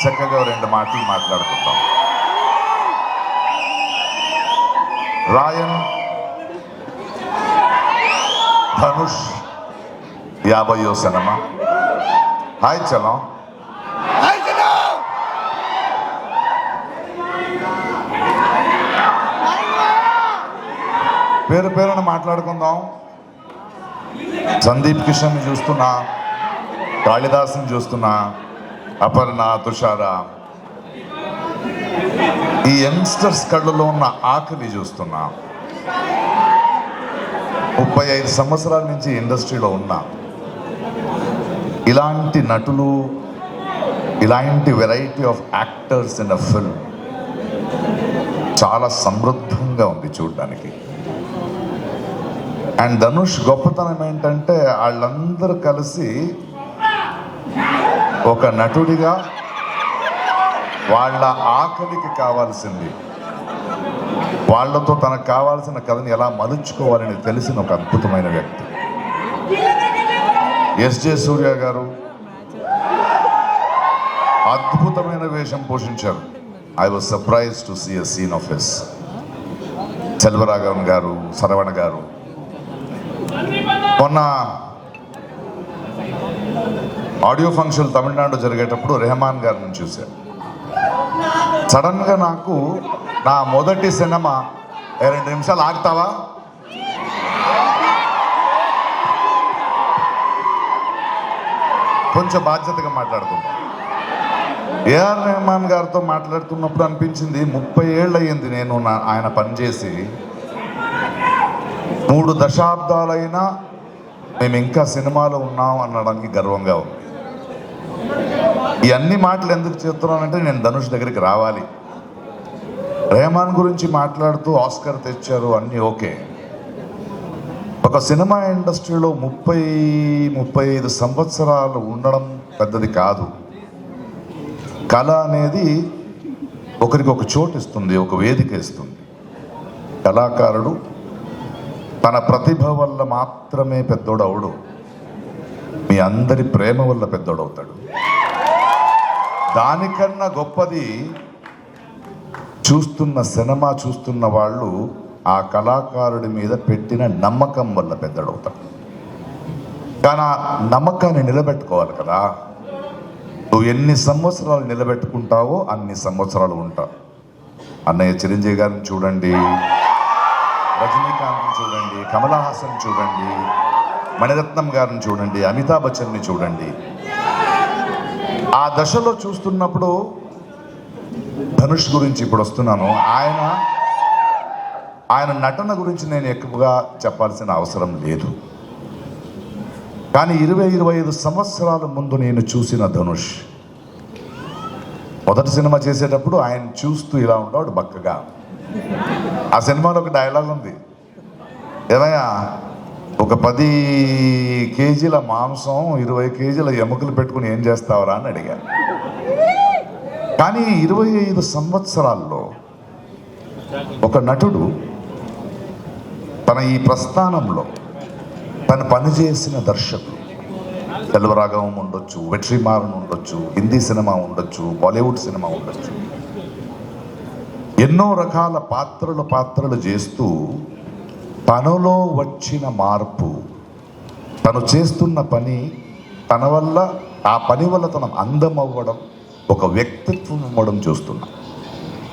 చక్కగా రెండు మాటలు మాట్లాడుకుంటాం. రాయన్, ధనుష్ 50వ సినిమా. హాయ్ చలం. పేరు పేరున మాట్లాడుకుందాం. సందీప్ కిషన్ చూస్తున్నా, కాళిదాసుని చూస్తున్నా, అపర్ణ, తుషార, ఈ యంగ్స్టర్స్ కళ్ళలో ఉన్న ఆకలి చూస్తున్నా. 35 సంవత్సరాల నుంచి ఇండస్ట్రీలో ఉన్నా. ఇలాంటి నటులు, ఇలాంటి variety of actors in a film చాలా సమృద్ధంగా ఉంది చూడడానికి. అండ్ ధనుష్ గొప్పతనం ఏంటంటే వాళ్ళందరూ కలిసి ఒక నటుడిగా వాళ్ళ ఆకలికి కావాల్సింది, వాళ్లతో తనకు కావాల్సిన కథని ఎలా మలుచుకోవాలని తెలిసిన ఒక అద్భుతమైన వ్యక్తి. ఎస్జే సూర్య గారు అద్భుతమైన వేషం పోషించారు. I was surprise to see a scene of his. Selvaraghavan గారు, శరవణ గారు. మొన్న ఆడియో ఫంక్షన్ తమిళనాడు జరిగేటప్పుడు రెహమాన్ గారిని చూశాను. సడన్గా నాకు నా మొదటి సినిమా 2 నిమిషాలు ఆగుతావా, కొంచెం బాధ్యతగా మాట్లాడుకుంటాం. ఏఆర్ రెహమాన్ గారితో మాట్లాడుతున్నప్పుడు అనిపించింది 30 ఏళ్ళు అయ్యింది నేను ఆయన పనిచేసి. 3 దశాబ్దాలైనా మేము ఇంకా సినిమాలో ఉన్నాం అనడానికి గర్వంగా ఉంది. ఈ అన్ని మాటలు ఎందుకు చెప్తున్నానంటే నేను ధనుష్ దగ్గరికి రావాలి. రెహమాన్ గురించి మాట్లాడుతూ ఆస్కర్ తెచ్చారు, అన్నీ ఓకే. ఒక సినిమా ఇండస్ట్రీలో 30-35 సంవత్సరాలు ఉండడం పెద్దది కాదు. కళ అనేది ఒకరికి ఒక చోటు ఇస్తుంది, ఒక వేదిక ఇస్తుంది. కళాకారుడు తన ప్రతిభ వల్ల మాత్రమే పెద్దోడవుడు, మీ అందరి ప్రేమ వల్ల పెద్దోడవుతాడు. దానికన్నా గొప్పది సినిమా చూస్తున్న వాళ్ళు ఆ కళాకారుడి మీద పెట్టిన నమ్మకం వల్ల పెద్దోడవుతాడు. కానీ ఆ నమ్మకాన్ని నిలబెట్టుకోవాలి కదా. నువ్వు ఎన్ని సంవత్సరాలు నిలబెట్టుకుంటావో అన్ని సంవత్సరాలు ఉంటావు. అన్నయ్య చిరంజీవి గారిని చూడండి, రజనీకాంత్ని చూడండి, కమల్ హాసన్ చూడండి, మణిరత్నం గారిని చూడండి, అమితాబ్ బచ్చన్ని చూడండి. ఆ దశలో చూస్తున్నప్పుడు ధనుష్ గురించి ఇప్పుడు వస్తున్నాను. ఆయన నటన గురించి నేను ఎక్కువగా చెప్పాల్సిన అవసరం లేదు. కానీ 20-25 సంవత్సరాల ముందు నేను చూసిన ధనుష్ మొదటి సినిమా చేసేటప్పుడు ఆయన చూస్తూ ఇలా ఉంటాడు బక్కగా. ఆ సినిమాలో ఒక డైలాగ్ ఉంది, ఏమయ్యా ఒక 10 కేజీల మాంసం 20 కేజీల ఎముకలు పెట్టుకుని ఏం చేస్తావరా అని అడిగాను. కానీ 25 సంవత్సరాల్లో ఒక నటుడు తన ఈ ప్రస్థానంలో తను పనిచేసిన దర్శకులు, సెల్వరాఘవం ఉండొచ్చు, వెట్రిమారన్ ఉండొచ్చు, హిందీ సినిమా ఉండొచ్చు, బాలీవుడ్ సినిమా ఉండొచ్చు, ఎన్నో రకాల పాత్రలు చేస్తూ తనలో వచ్చిన మార్పు, తను చేస్తున్న పని, తన వల్ల ఆ పని వల్ల తన అందం అవ్వడం, ఒక వ్యక్తిత్వం అవ్వడం చూస్తున్నా.